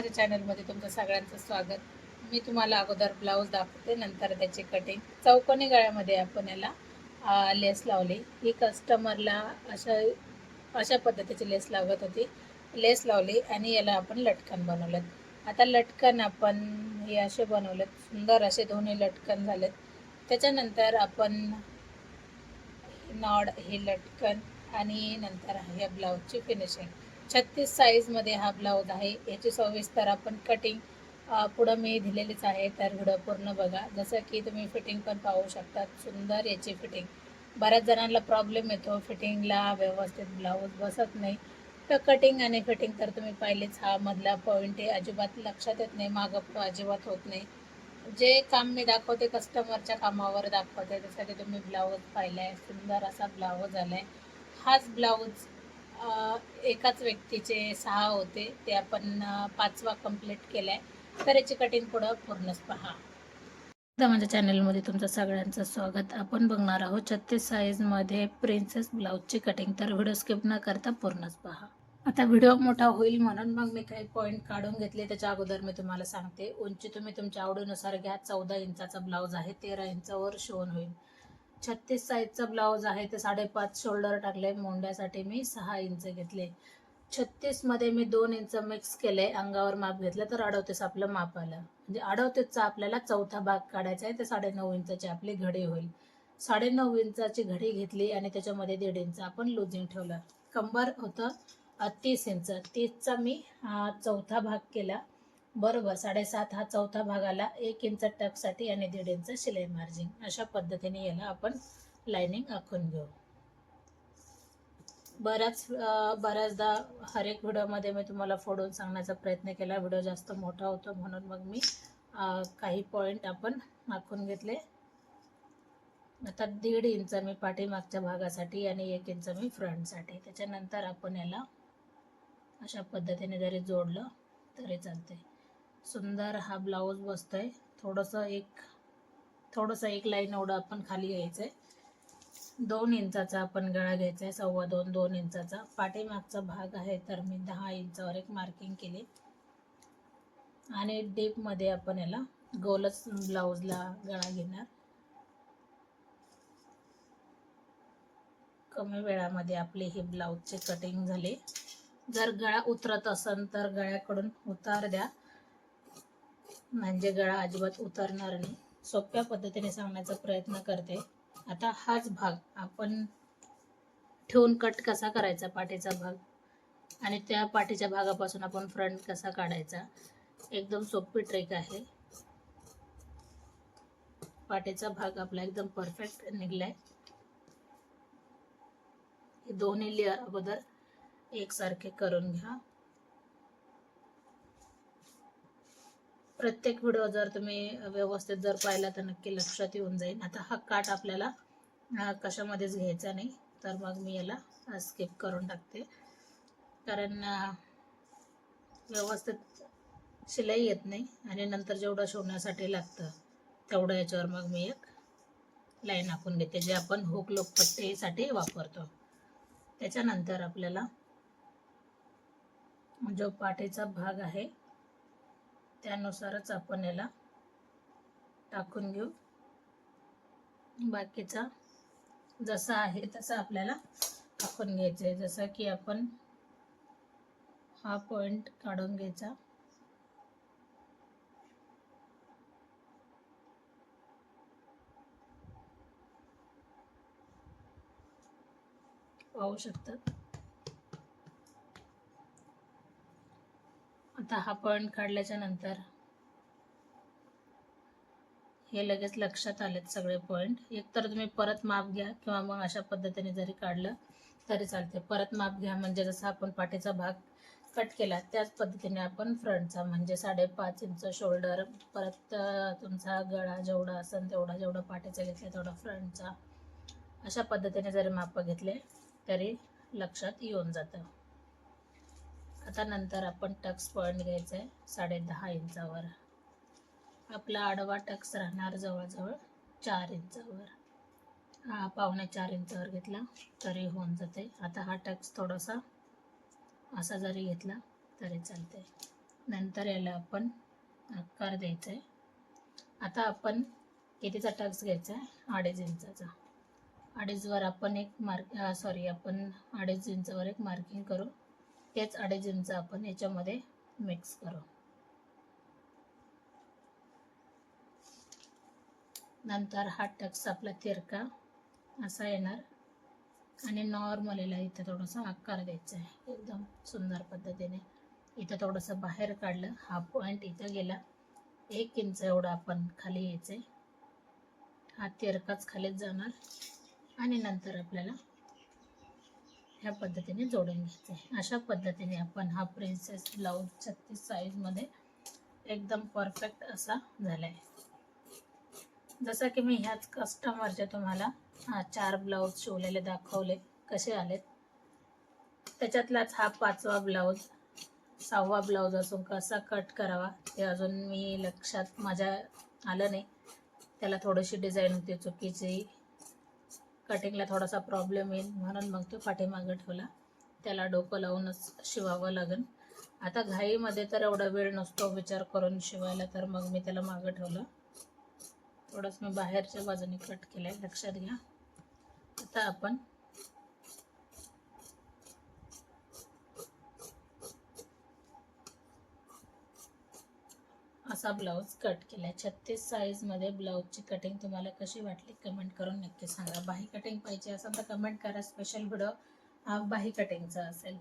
माझ्या चॅनलमध्ये तुमचं सगळ्यांचं स्वागत. मी तुम्हाला अगोदर ब्लाऊज दाखवते, नंतर त्याची कटिंग. चौकोनी गळ्यामध्ये आपण याला लेस लावली. ही कस्टमरला अशा अशा पद्धतीची लेस लागत होती. लेस लावली आणि याला आपण लटकन बनवलेत. आता लटकन आपण हे असे बनवलेत, सुंदर असे दोन्ही लटकन झालेत. त्याच्यानंतर आपण नॉड हे लटकन आणि नंतर आहे ब्लाऊजची फिनिशिंग. 36 साईजमध्ये हा ब्लाऊज आहे. याची सविस्तर आपण कटिंग पुढं मी दिलेलीच आहे, तर व्हिडिओ पूर्ण बघा. जसं की तुम्ही फिटिंग पण पाहू शकता. सुंदर याची फिटिंग. बऱ्याच जणांना प्रॉब्लेम येतो फिटिंगला, व्यवस्थित ब्लाऊज बसत नाही. तर कटिंग आणि फिटिंग तर तुम्ही पाहिलेच. हा मधला पॉईंट आहे, अजिबात लक्षात येत नाही, मागं पुढं अजिबात होत नाही. जे काम मी दाखवते कस्टमरच्या कामावर दाखवते. त्यासाठी तुम्ही ब्लाऊज पाहिला आहे, सुंदर असा ब्लाऊज आला आहे. हाच ब्लाऊज एकाच व्यक्तीचे 6 होते, ते आपण 5वा कंप्लीट केला आहे. तर याची कटिंग पुढं पूर्णच पहा. आता माझ्या चॅनलमध्ये तुमचं सगळ्यांचं स्वागत. आपण बघणार आहोत 36 साईजमध्ये प्रिन्सेस ब्लाऊजची कटिंग. तर व्हिडिओ स्किप न करता पूर्णच पहा. आता व्हिडिओ मोठा होईल म्हणून मग मी काही पॉईंट काढून घेतले. त्याच्या अगोदर मी तुम्हाला सांगते, उंची तुम्ही तुमच्या आवडीनुसार घ्या. 14 इंचाचा ब्लाऊज आहे, 13 इंचावर शिवून होईल. 36 साईजचा ब्लाऊज आहे, ते 5.5 शोल्डर टाकले. मोंड्यासाठी मी 6 इंच घेतले. 36 मध्ये मी 2 इंच मिक्स केले. अंगावर माप घेतलं तर 38 आपलं माप आलं. म्हणजे 38चा आपल्याला चौथा भाग काढायचा आहे. ते 9.5 इंचाची आपली घडी होईल. 9.5 इंचाची घडी घेतली आणि त्याच्यामध्ये 1.5 इंच आपण लुजिंग ठेवलं. कंबर होतं 30 इंच. 30चा मी चौथा भाग केला. बरोबर 7.5 हा चौथा भाग आला. 1 इंच टक्ससाठी आणि 1.5 इंच शिलाई मार्जिन. अशा पद्धतीने याला आपण लाइनिंग आखून घेऊ. बऱ्याचदा हर एक व्हिडिओमध्ये मी तुम्हाला फोडून सांगण्याचा प्रयत्न केला. व्हिडिओ जास्त मोठा होतो म्हणून मग मी काही पॉईंट आपण आखून घेतले. आता 1.5 इंच मी पाठीमागच्या भागासाठी आणि 1 इंच मी फ्रंटसाठी. त्याच्यानंतर आपण याला अशा पद्धतीने जरी जोडलं तरी चालते. सुंदर हा ब्लाऊज बसतोय. थोडंसं एक लाईन एवढं आपण खाली यायचंय. 2 इंचाचा आपण गळा घ्यायचा आहे. 2.25 इंचाचा पाठीमागचा भाग आहे, तर मी 10 इंचावर एक मार्किंग केली. आणि डीप मध्ये आपण याला गोलच ब्लाऊजला गळा घेणार. कमी वेळामध्ये आपली ही ब्लाऊजची कटिंग झाली. जर गळा उतरत असेल तर गळ्याकडून उतार द्या, म्हणजे गळा अजिबात उतरणार नाही. सोप्या पद्धतीने सांगण्याचा प्रयत्न करते. आता हाच भाग आपण ठेवून कट कसा करायचा पाठीचा भाग, आणि त्या पाठीच्या भागापासून आपण फ्रंट कसा काढायचा, एकदम सोपी ट्रिक आहे. पाठीचा भाग आपला एकदम परफेक्ट निघलाय. हे दोन्ही लेअर अगोदर एकसारखे करून घ्या. प्रत्येक व्हिडिओ जर तुम्ही व्यवस्थित जर पाहिला तर नक्की लक्षात येऊन जाईल. आता हा काट आपल्याला कशामध्येच घ्यायचा नाही, तर मग मी याला स्किप करून टाकते. कारण व्यवस्थित शिलाई येत नाही आणि नंतर जेवढं शिवण्यासाठी लागतं तेवढं याच्यावर मग मी एक लाईन आखून घेते, जे आपण हुक लोकपट्टीसाठी वापरतो. त्याच्यानंतर आपल्याला जो पाठीचा भाग आहे त्यानुसारच आपण याला टाकून घेऊ. बाकीचा जसा आहे तसा आपल्याला टाकून घ्यायचं आहे. जसं की आपण हा पॉइंट काढून घ्यायचा. पाहू शकता. आता हा पॉइंट काढल्याच्या नंतर हे लगेच लक्षात आलेत सगळे पॉइंट. एकतर तुम्ही परत माप घ्या किंवा मग अशा पद्धतीने जरी काढलं तरी चालते. परत माप घ्या म्हणजे जसं आपण पाठीचा भाग कट केला त्याच पद्धतीने आपण फ्रंटचा म्हणजे 5.5 इंच शोल्डर, परत तुमचा गळा जेवढा असेल तेवढा, जेवढा पाठीचा घेतला तेवढा फ्रंटचा, अशा पद्धतीने जरी माप घेतले तरी लक्षात येऊन जातं. आता नंतर आपण टक्स पॉइंट घ्यायचा आहे 10.5 इंचावर. आपला आडवा टक्स राहणार जवळजवळ 4 इंचावर. हा 4.25 इंचावर घेतला तरी होऊन जाते. आता हा टक्स थोडासा असा जरी घेतला तरी चालते. नंतर याला आपण आकार द्यायचा आहे. आता आपण कितीचा टक्स घ्यायचा आहे? 2.5 इंचाचा. 2.5वर आपण एक आपण 2.5 इंचावर एक मार्किंग करू. तेच 2.5 इंच आपण याच्यामध्ये मिक्स करू. नंतर हा टक्स आपला तिरका असा येणार आणि नॉर्मल याला इथं थोडासा आकार द्यायचा आहे एकदम सुंदर पद्धतीने. इथं थोडंसं बाहेर काढलं, हा पॉईंट इथं गेला. 1 इंच एवढं आपण खाली यायचं आहे. हा तिरकाच खालीच जाणार आणि नंतर आपल्याला ह्या पद्धतीने जोडून घ्यायचं आहे. अशा पद्धतीने आपण हा प्रिन्सेस ब्लाऊज 36 साईजमध्ये एकदम परफेक्ट असा झाला आहे. जसं की मी ह्याच कस्टमरचे तुम्हाला 4 ब्लाऊज शिवलेले दाखवले कसे आलेत. त्याच्यातलाच हा 5वा ब्लाऊज, 6वा ब्लाऊज असून कसा कट करावा ते अजून मी लक्षात माझ्या आलं नाही. त्याला थोडीशी डिझाईन होती चुकीची, कटिंगला थोडासा प्रॉब्लेम येईल म्हणून मग तो पाठीमागं ठेवला. त्याला डोकं लावूनच शिवावं लागेल. आता घाईमध्ये तर एवढा वेळ नसतो विचार करून शिवायला, तर मग मी त्याला मागं ठेवलं. थोडंच मी बाहेरच्या बाजूने कट केलं आहे, लक्षात घ्या. आता आपण असा ब्लाऊज कट केला आहे. 36 साईजमध्ये ब्लाऊजची कटिंग तुम्हाला कशी वाटली कमेंट करून नक्की सांगा. बाही कटिंग पाहिजे असेल तर कमेंट करा. स्पेशल व्हिडिओ हा बाही कटिंगचा असेल.